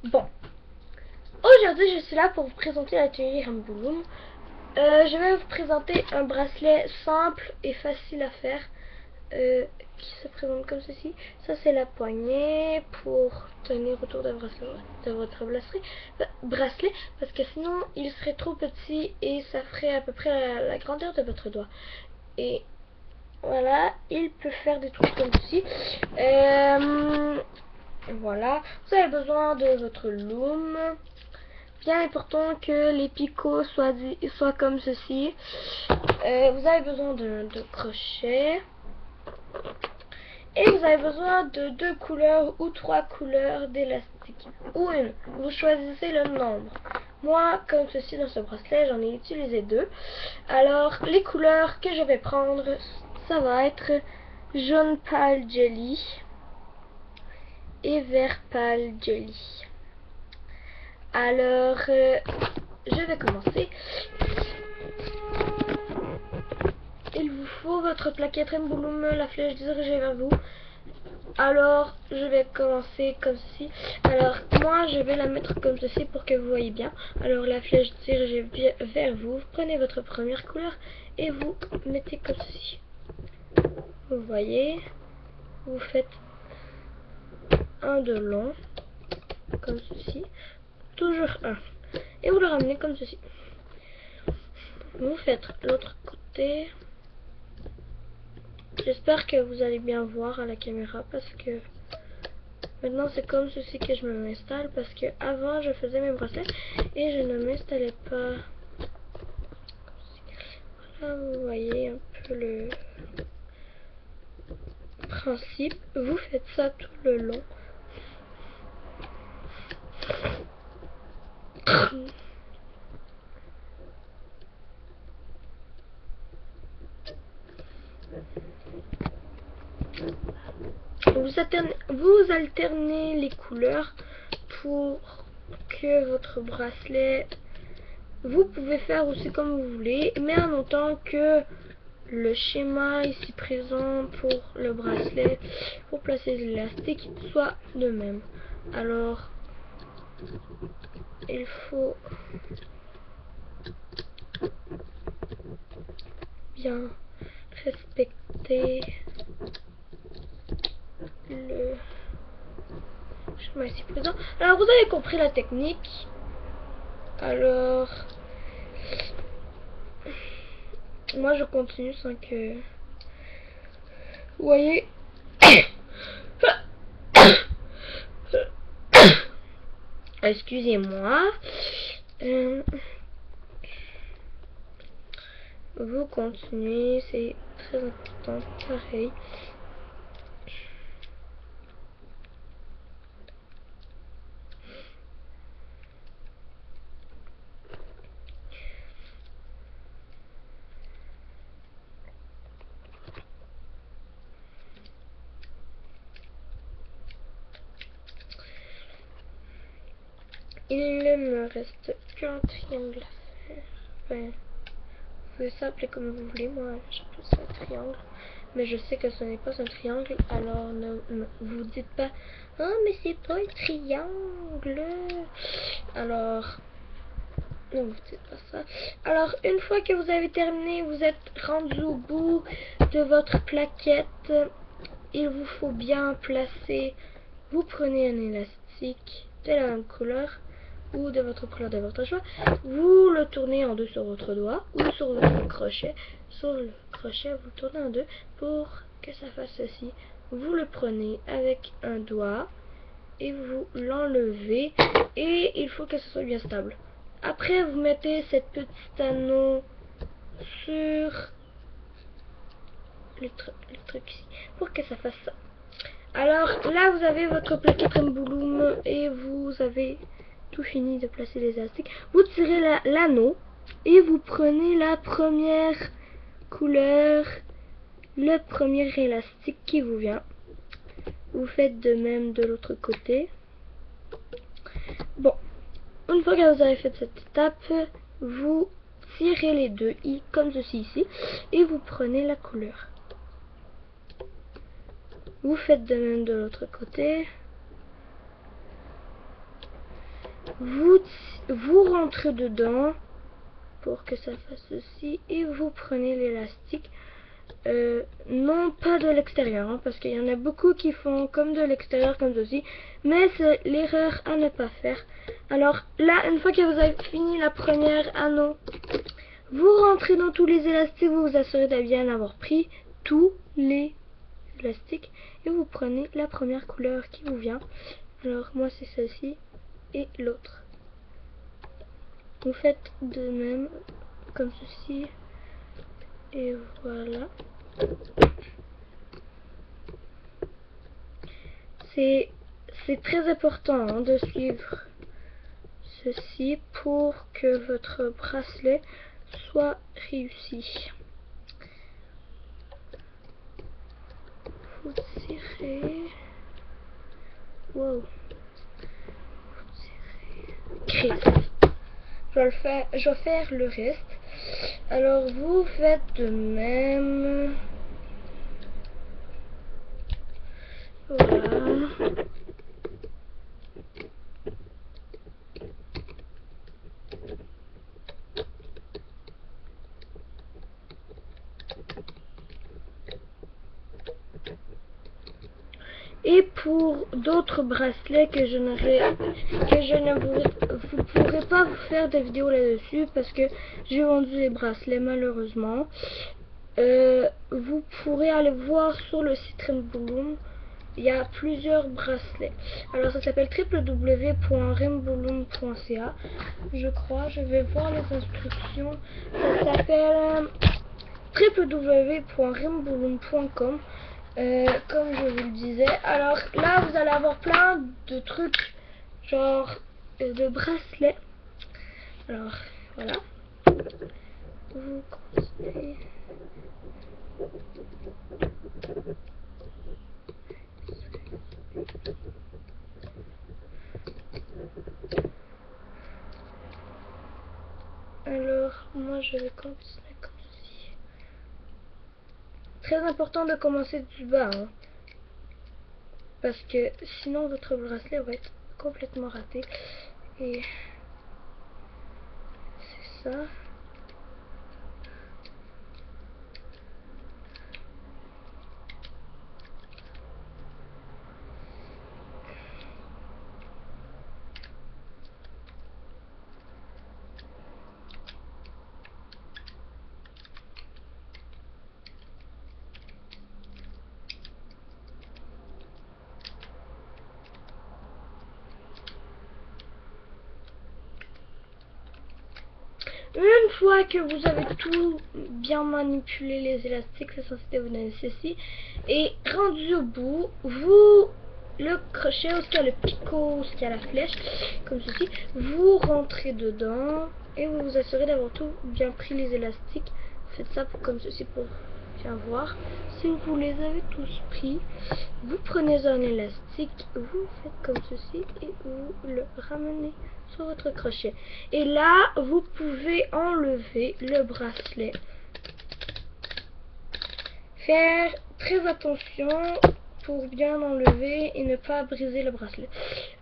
Bon, aujourd'hui je suis là pour vous présenter l'atelier Rambouloum. Je vais vous présenter un bracelet simple et facile à faire qui se présente comme ceci. Ça c'est la poignée pour tenir autour de votre bracelet parce que sinon il serait trop petit et ça ferait à peu près la grandeur de votre doigt. Et voilà, il peut faire des trucs comme ceci. Voilà, vous avez besoin de votre loom. Bien important que les picots soient comme ceci. Vous avez besoin de crochets. Et vous avez besoin de 2 couleurs ou 3 couleurs d'élastique. Ou une. Vous choisissez le nombre. Moi, comme ceci dans ce bracelet, j'en ai utilisé 2. Alors, les couleurs que je vais prendre, ça va être jaune pâle jelly et vert pâle jelly. Alors, je vais commencer. Il vous faut votre plaquette Rambouloum, la flèche dirigée vers vous. Alors, je vais commencer comme ceci. Alors, moi, je vais la mettre comme ceci pour que vous voyez bien. Alors, la flèche dirigée vers vous. Vous prenez votre première couleur et vous mettez comme ceci. Vous voyez, vous faites un de long, comme ceci. Toujours un. Et vous le ramenez comme ceci. Vous faites l'autre côté. J'espère que vous allez bien voir à la caméra parce que maintenant c'est comme ceci que je m'installe, parce que avant je faisais mes bracelets et je ne m'installais pas. Voilà, vous voyez un peu le principe. Vous faites ça tout le long. Vous alternez les couleurs pour que votre bracelet, vous pouvez faire aussi comme vous voulez, mais en notant que le schéma ici présent pour le bracelet, pour placer l'élastique, soit de même. Alors, il faut bien respecter le schéma ici présent. Alors, vous avez compris la technique. Alors, moi je continue sans que... Vous voyez. Excusez-moi. Vous continuez, c'est très important, pareil. Il ne me reste qu'un triangle à faire. Enfin, vous pouvez ça appeler comme vous voulez, moi j'appelle ça un triangle. Mais je sais que ce n'est pas un triangle, alors ne vous dites pas « Oh mais c'est pas un triangle !» Alors, ne vous dites pas ça. Alors, une fois que vous avez terminé, vous êtes rendu au bout de votre plaquette. Il vous faut bien placer, vous prenez un élastique de la même couleur ou de votre couleur de votre choix, vous le tournez en deux sur votre doigt ou sur votre crochet. Sur le crochet, vous le tournez en deux pour que ça fasse ceci. Vous le prenez avec un doigt et vous l'enlevez et il faut que ce soit bien stable. Après, vous mettez cette petite anneau sur le truc ici pour que ça fasse ça. Alors là, vous avez votre plaquette Rambouloum et vous avez tout fini de placer les élastiques. Vous tirez l'anneau et vous prenez la première couleur, le premier élastique qui vous vient. Vous faites de même de l'autre côté. Bon, une fois que vous avez fait cette étape, vous tirez les deux i comme ceci ici et vous prenez la couleur. Vous faites de même de l'autre côté. vous rentrez dedans pour que ça fasse ceci et vous prenez l'élastique. Non, pas de l'extérieur, hein, parce qu'il y en a beaucoup qui font comme de l'extérieur, comme ceci, mais c'est l'erreur à ne pas faire. Alors là, une fois que vous avez fini la première anneau, vous rentrez dans tous les élastiques, vous vous assurez de bien avoir pris tous les élastiques et vous prenez la première couleur qui vous vient. Alors moi c'est celle-ci et l'autre. Vous faites de même comme ceci et voilà. C'est très important, hein, de suivre ceci pour que votre bracelet soit réussi. Vous tirez. Wow. Vous tirez. Chris. Je vais faire le reste. Alors vous faites de même. Voilà. Et pour d'autres bracelets que je ne vous pourrez pas vous faire des vidéos là-dessus parce que j'ai vendu les bracelets malheureusement. Vous pourrez aller voir sur le site Rainbowloom. Il y a plusieurs bracelets. Alors ça s'appelle www.rainbowloom.ca. Je crois, je vais voir les instructions. Ça s'appelle www.rainbowloom.com. Comme je vous le disais. Alors là vous allez avoir plein de trucs genre de bracelets. Alors voilà. Vous continuez. Alors moi je vais continuer comme ceci. Très important de commencer du bas, hein, parce que sinon votre bracelet va être complètement raté. Et c'est ça. Une fois que vous avez tout bien manipulé les élastiques, c'est censé vous donner ceci. Et rendu au bout, vous, le crochet, où il y a le picot, où il y a la flèche, comme ceci, vous rentrez dedans et vous vous assurez d'avoir tout bien pris les élastiques. Faites ça comme ceci pour bien voir. Si vous les avez tous pris, vous prenez un élastique, vous faites comme ceci et vous le ramenez sur votre crochet. Et là, vous pouvez enlever le bracelet. Faire très attention pour bien enlever et ne pas briser le bracelet.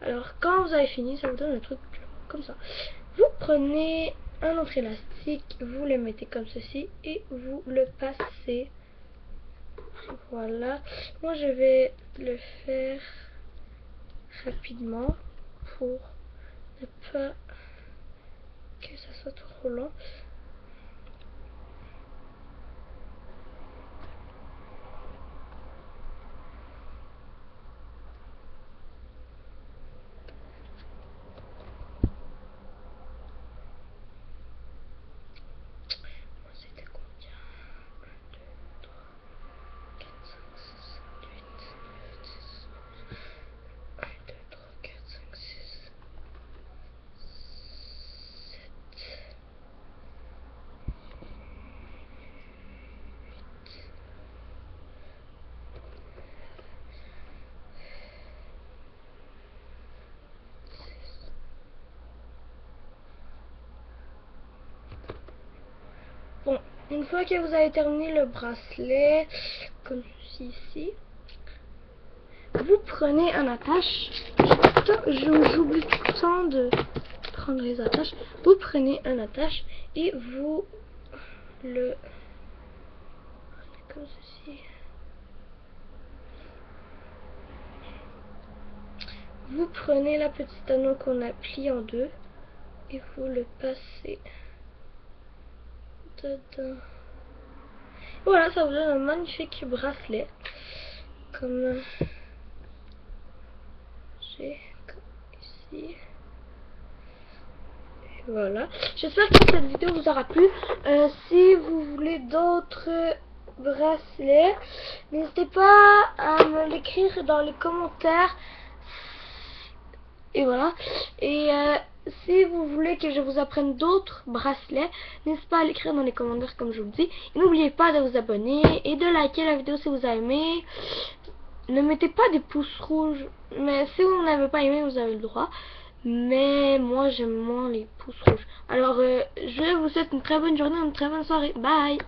Alors, quand vous avez fini, ça vous donne un truc comme ça. Vous prenez un autre élastique, vous le mettez comme ceci et vous le passez. Voilà. Moi, je vais le faire rapidement pour ne pas que ça soit trop long. C'était combien? 1, 2, 3, 4, 5, 6, 7. Bon, une fois que vous avez terminé le bracelet, comme ceci ici, vous prenez un attache. J'oublie tout le temps de prendre les attaches. Vous prenez un attache et vous le comme ceci. Vous prenez la petite anneau qu'on a plié en deux et vous le passez dedans. Voilà, ça vous donne un magnifique bracelet comme j'ai ici. Et voilà, j'espère que cette vidéo vous aura plu. Si vous voulez d'autres bracelets, n'hésitez pas à me l'écrire dans les commentaires. Et voilà. Et si vous voulez que je vous apprenne d'autres bracelets, n'hésitez pas à l'écrire dans les commentaires comme je vous dis. Et n'oubliez pas de vous abonner et de liker la vidéo si vous avez aimé. Ne mettez pas des pouces rouges, mais si vous n'avez pas aimé, vous avez le droit. Mais moi j'aime moins les pouces rouges. Alors je vous souhaite une très bonne journée, une très bonne soirée. Bye.